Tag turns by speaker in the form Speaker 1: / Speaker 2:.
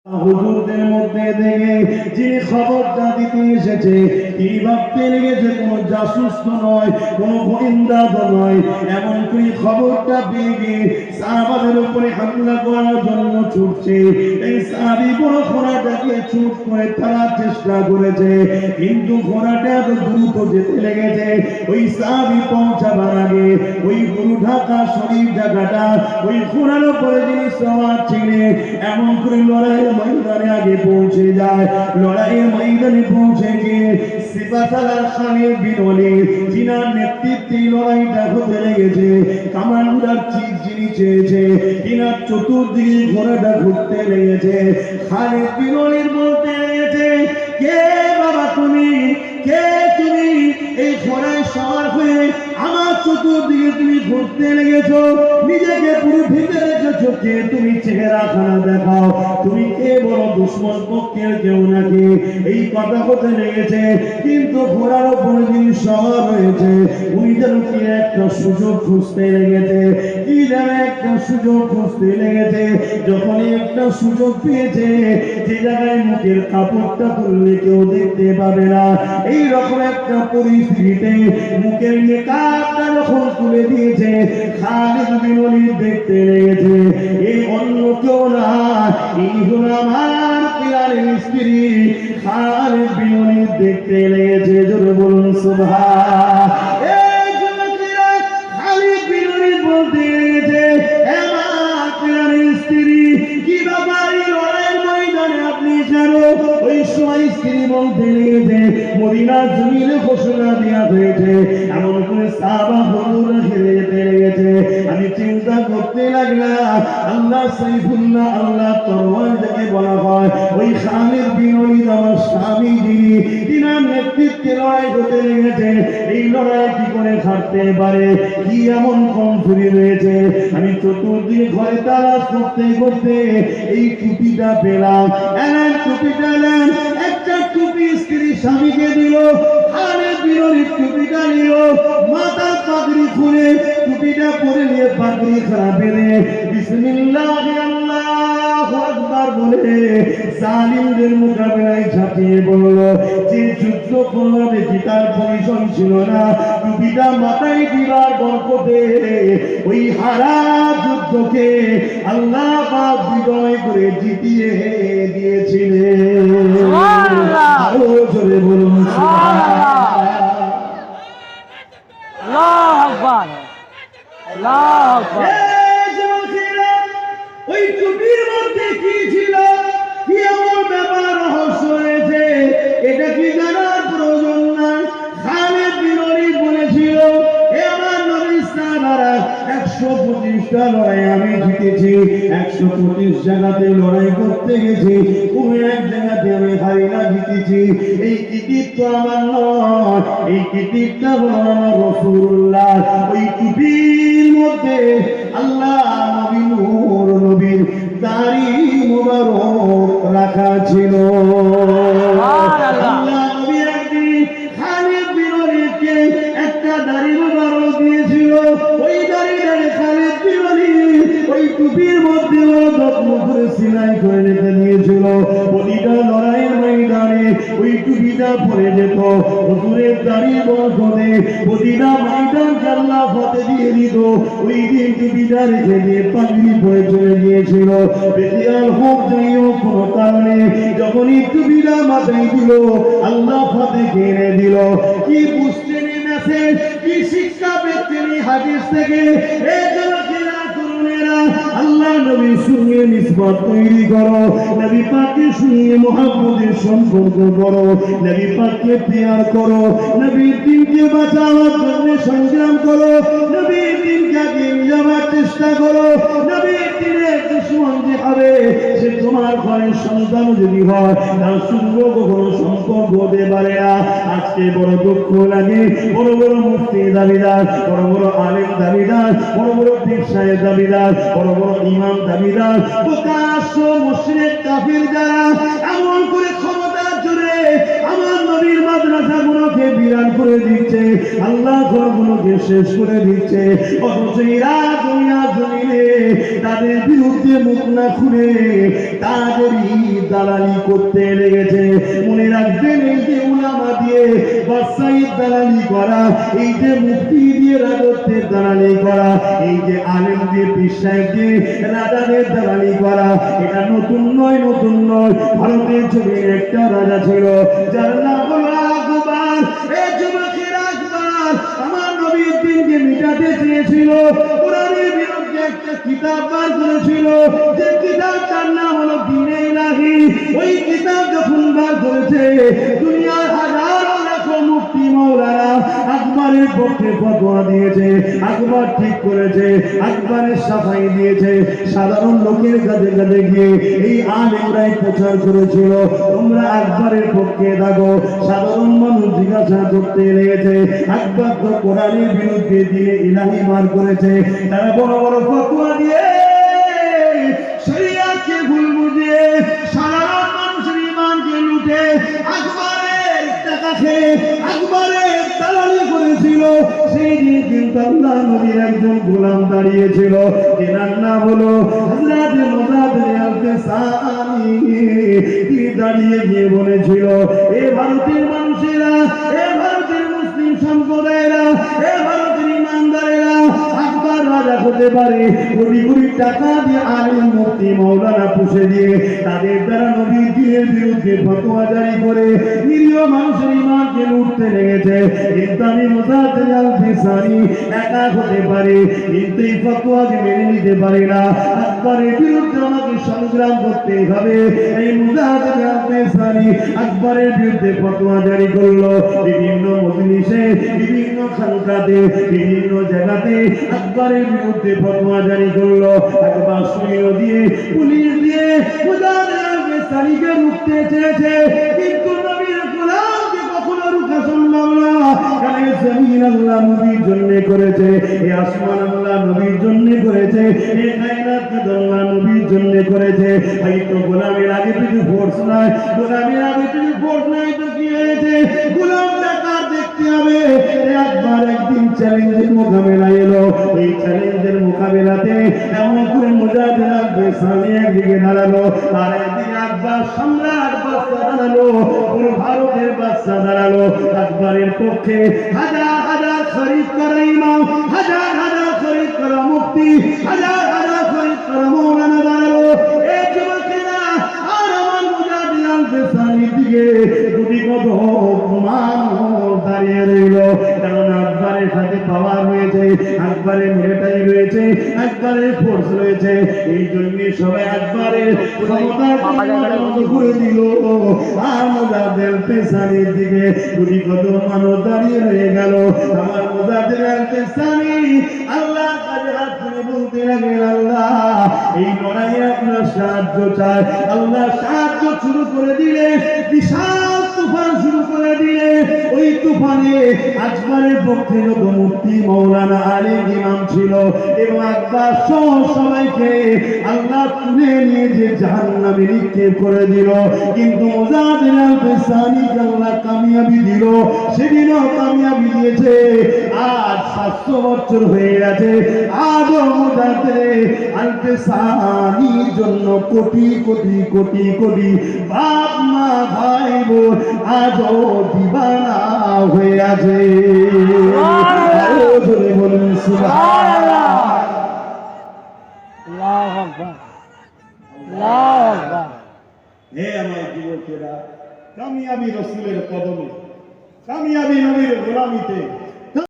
Speaker 1: হুজুরদের মধ্যে থেকে যে খবরটা দিতে এসেছে তিনি ভাবতে লেগেছে কোনো জাসুস তো নয়, কোনো গোয়েন্দা তো নয়, এমন করে খবরটা পেয়ে গিয়ে সাহাবাদের উপরে হামলা করার জন্য ছুটছে। এই সাহাবী বড় ঘোড়াটাকে ছুট করে তাড়ার চেষ্টা করেছে, কিন্তু ঘোড়াটা এত দ্রুত যেতে লেগেছে ওই সাহাবী পৌঁছাবার আগে ওই গুরু ঢাকা শরীফ জায়গাটা ওই ঘোড়ার উপরে যিনি সওয়ার ছিলেন এমন করে লড়াইয়ের ময়দানে আগে পৌঁছে যায়। লড়াইয়ের ময়দানে পৌঁছে গিয়ে সিপাহাসালার খালিদ বিন ওলীদ যিনার নেতৃত্বে লড়াইটা হতে লেগেছে, কামান্ডার চিফ যিনি চেয়েছে কিনা চতুর্দিকে ঘোড়াটা ঘুরতে লেগেছে। খালিদ বিন ওলীদ বলতে লেগেছে, কে বাবা তুমি, কে তুমি এই ঘোড়ায় সওয়ার হয়ে আমার চতুর্দিকে তুমি ঘুরতে লেগেছো, নিজেকে পুরো ঢেকে রেখেছো, কে তুমি, চেহারা খানা দেখাও, তুমি কে বড় দুশ্মন পক্ষের কেউ নাকি? এই কথা হতে লেগেছে। কিন্তু ঘোড়ার উপরে যিনি সওয়ার হয়েছে উনি যেন কি একটা সুযোগ খুঁজতে লেগেছে, কি যেন একটা সুযোগ খুঁজতে লেগেছে। যখনই একটা সুযোগ পেয়েছে যে জায়গায় মুখের কাপড়টা তুললে কেউ দেখতে পাবে না, এই রকম একটা পরিস্থিতিতে মুখের নিকাবটা যখন তুলে দিয়েছে খালিদ বিন ওলীদ দেখতে লেগেছে এই অন্য কেউ না, এই হলো আমার পিয়ারের স্ত্রী। খালিদ বিন ওলীদ দেখতে লেগেছে, জোরে বলুন সুবহান। এই যুবকেরা খালিদ বিন ওলীদ বলতে লেগেছে, আমার পিয়ারের স্ত্রী, কি বাবা এই লড়াইয়ের ময়দানে আপনি জানো? ওই সময় স্ত্রী বলতে লেগেছে, মদিনার জমিনে ঘোষণা দেওয়া হয়েছে, এমন করে সাহাবা হুজুররা ঘিরে যেতে লেগেছে। আমি চিন্তা করতে লাগলাম, আল্লাহ সাইফুল্লাহ, আল্লাহ তরওয়ার যাকে বলা হয়, ওই খালিদ বিন ওলীদ আমার স্বামী যিনি, তিনার নেতৃত্বে লড়াই হতে লেগেছে। এই লড়াই কি করে হারতে পারে? কি এমন কমজোরি রয়েছে? আমি চতুর্দিকে ঘরে তালাশ করতে করতে এই টুপিটা পেলাম, টুপিটা এলাম, একটা টুপি স্ত্রী স্বামীকে দিল। খালিদ বিন ওলীদ টুপিটা নিল, মাথা পাগড়ি খুলে টুপিটা পরে নিয়ে পাগড়ি খাড়া পেলে বিসমিল্লাহ আল্লাহু আকবার বলে জালিমদের মোকাবেলায় ঝাঁপিয়ে পড়ল। যে যুদ্ধ করবে জিতার পরিচয় ছিল না, টুপিটা মাথায় দিবার বরকতে ওই হারা যুদ্ধকে আল্লাহ পাক বিজয় করে জিতিয়ে দিয়েছিলেন। আরো জোরে বলুন
Speaker 2: আল্লাহু আকবার, আল্লাহু আকবার।
Speaker 1: ওই টুপির মধ্যে কি ছিল, কি এমন ব্যাপার রহস্য রয়েছে, এটা কি জানার প্রয়োজন নাই। খালিদ বিন ওলীদ বলেছিল, এ আমার নবী সাহাবারা 125টা লড়াই আমি জিতেছি, 125 জায়গাতে লড়াই করতে গেছি, কোন এক জায়গাতে আমি হারি না, জিতেছি। এই কৃতিত্ব আমার নয়, এই কৃতিত্বটা হলো আমার রাসূলুল্লাহ। ওই টুপির মধ্যে আল্লাহ নবী নূর নবীর দাড়ি মুবারক রাখা ছিল। আল্লাহ নবী একদিন খালিদ বিন ওলীদকে একটা দাড়ি মুবারক দিয়েছিল। ওই দাড়িটারে খালিদ বিন ওলীদ ওই টুপির মধ্যে যত্ন করে সেলাই করে রেখে দিয়েছিল। প্রতিটা লড়াইয়ের ময়দানে ওই টুপিটা পরে যেত, হুজুরের দাড়ির বরকতে প্রতিটা ময়দান আল্লাহ ফতে দিয়ে দিত। ওই দিন টুপিটা রেখে দিয়ে পাগড়ি পরে চলে গিয়েছিল। বেতিয়াল হোক যাই হোক কোনো কারণে যখনই টুপিটা মাথায় দিল আল্লাহ ফতে ঘিরে দিল। কি বুঝতেন এই মেসেজ, কি শিক্ষা পেতেন এই হাদিস থেকে? আল্লাহ নবীর সঙ্গে নিসবত তৈরি করো, নবী পাকের সঙ্গে মুহাব্বতের সম্পর্ক করো, নবী পাককে প্রিয় করো, নবীর দিনকে বাঁচানোর জন্য সংগ্রাম করো, নবীর দিনকে আগে যাওয়ার চেষ্টা করো। নবীর দিনের দুশমন যে হবে সে তোমার ঘরের সন্তান যদি হয় তার সঙ্গে কখনো সম্পর্ক হতে পারে না। আজকে বড় দুঃখ লাগে, বড় বড় মুফতি দাবিদার, বড় বড় আলেম দাবিদার, বড় বড় ব্যবসায়ের দাবিদার, বড় বড় ইমাম দাবিদার, প্রকাশ্য মুশরিক কাফির যারা এমন করে ক্ষমতার জোরে আমার নবীর মাদ্রাসাগুলোকে বিরান করে দিচ্ছে, আল্লাহ ঘরগুলোকে শেষ করে দিচ্ছে, অথচ এরা দুনিয়া জমিনে তাদের বিরুদ্ধে মুখ না খুলে তাদেরই দালালি করতে লেগেছে। মনে রাখবেন, এই যে উলামা দিয়ে বাদশাহীর দালালি করা, এই যে মুফতি দিয়ে রাজত্বের দালালি করা, এই যে আলেম দিয়ে পীর সাহেব দিয়ে রাজাদের দালালি করা, এটা নতুন নয়, নতুন নয়। ভারতের ছবির একটা রাজা ছিল, যার নাম হলো আকবর। এই যুবকেরা আকবর আমার নবীর দিনকে মিটাতে চেয়েছিল। কোরআনের বিরুদ্ধে একটা কিতাব বার করেছিল, যে কিতাবটার নাম হলো দ্বীনে ইলাহি। ওই কিতাব যখন বার করেছে, দুনিয়ার হাজারো লাখো মুফতি মাওলানা আকবরের পক্ষে ফতোয়া দিয়েছে। আকবর ঠিক করেছে, আকবরের সাফাই দিয়েছে। সাধারণ লোকের কাছে কাছে গিয়ে এই আলেমরাই প্রচার করেছিল, তোমরা আকবরের পক্ষে থাকো। সাধারণ মানুষ জিজ্ঞাসা করতে লেগেছে, আকবর তো কোরআনের বিরুদ্ধে দিয়ে ইলাহি বার করেছে। তারা বড় বড় ফতোয়া দিয়ে শরিয়াতকে ভুল বুঝিয়ে সাধারণ মানুষের ঈমানকে লুটে আকবরের টাকা খেয়ে আকবরের দালালি করেছিল। সেই দিন কিন্তু আল্লাহ নবীর একজন গোলাম দাঁড়িয়েছিল, এনার নাম হলো হযরত মুজাদ্দিদ আল-ফিসানি। তিনি দাঁড়িয়ে গিয়ে বলেছিল, এ ভারতের মানুষেরা, এ ভারতের মুসলিম সম্প্রদায়েরা, এ ভারতের ইমানদারেরা, আকবর রাজা হতে পারে, কোটি কোটি টাকা দিয়ে আলেম মুফতি মাওলানা পুষে দিয়ে তাদের দ্বারা নবীর দ্বীনের বিরুদ্ধে ফতোয়া জারি করে নিরীহ মানুষের ঈমানকে লুটতে লেগেছে। কিন্তু আমি মুজাদ্দিদ আল-ফিসানি একা হতে পারে, কিন্তু এই ফতোয়াকে মেনে নিতে পারি না। আকবরের বিরুদ্ধে আমাকে সংগ্রাম করতে হবে। এই মুজাদ্দিদ আল-ফিসানি আকবরের বিরুদ্ধে ফতোয়া জারি করলো। বিভিন্ন মজলিসে, বিভিন্ন খানকাতে, বিভিন্ন জায়গাতে আকবরের বিরুদ্ধে ফতোয়া জারি করলো। একবার সৈন্য দিয়ে, পুলিশ দিয়ে মুজাদ্দিদ আল-ফিসানিকে রুখতে চেয়েছে, কিন্তু নবীর গোলামকে কখনো রুখা সম্ভব না। কারণ এই জমিন আল্লাহ নবীর জন্য করেছে, এই আসমান আল্লাহ নবীর জন্য করেছে, এই কায়নাত আল্লাহ নবীর জন্য করেছে। হয়তো গোলামের আগে কিছু ফোর্স নাই, গোলামের আগে কিছু ফোর্স নাই তো কি হয়েছে? গোলামটা কার দেখতে হবে? একবার একদিন চ্যালেঞ্জের মোকাবেলা এলো। এই চ্যালেঞ্জের মোকাবেলাতে এমন করে মুজাদ্দিদ আল-ফিসানি একদিকে দাঁড়ালো, আর একদিকে আকবর সম্রাট বাদশা দাঁড়ালো, পুরো ভারতের বাদশা দাঁড়ালো। আকবরের পক্ষে হাজার হাজার শরীফ করা ইমাম, হাজার হাজার শরীফ করা মুফতি, হাজার হাজার শরীফ করা মাওলানা দাঁড়ালো। এই যুবকেরা আর আমার মুজাদ্দিদ আল-ফিসানির দিকে গুটি কত মানুষ দাঁড়িয়ে রইল। কারণ আকবরের সাথে পাওয়ার রয়েছে, আকবরের মিলিটারি রয়েছে, আকবরের ফোর্স রয়েছে। এই জন্য সবাই আকবরের ক্ষমতা করে দিল। আর মুজাদ্দিদ আল-ফিসানির দিকে গুটি কত মানুষ দাঁড়িয়ে রয়ে গেল। আমার মুজাদ্দিদ আল-ফিসানি আল্লাহ কাছে হাত তুলে বলতে লাগলেন, আল্লাহ এই লড়াইয়ে আপনার সাহায্য চাই। আল্লাহ সাহায্য শুরু করে দিলে, বিশাল তুফান শুরু করে দিলে। ওই তুফানে আকবরের পক্ষে যত মুফতি মাওলানা আলেম ইমাম ছিল এবং আকবর সহ সবাইকে আল্লাহ তুলে নিয়ে যে জাহান্নামে নিক্ষেপ করে দিল। কিন্তু মুজাদ্দিদ আল-ফিসানিকে আল্লাহ কামিয়াবি দিল, সেদিনও কামিয়াবি দিয়েছে। আজ 700 বছর হয়ে গেছে, আজও মুজাদ্দিদ আল-ফিসানির জন্য কোটি কোটি কোটি কোটি বাপ মা ভাই বোন আজও দিবানা হয়ে আছে। আরো জোরে বলুন সুবহানাল্লাহ।
Speaker 2: আল্লাহু আকবার, আল্লাহু আকবার।
Speaker 1: হে আমার যুবকেরা, কামিয়াবি রাসূলের কদমে, কামিয়াবি নবীর গোলামিতে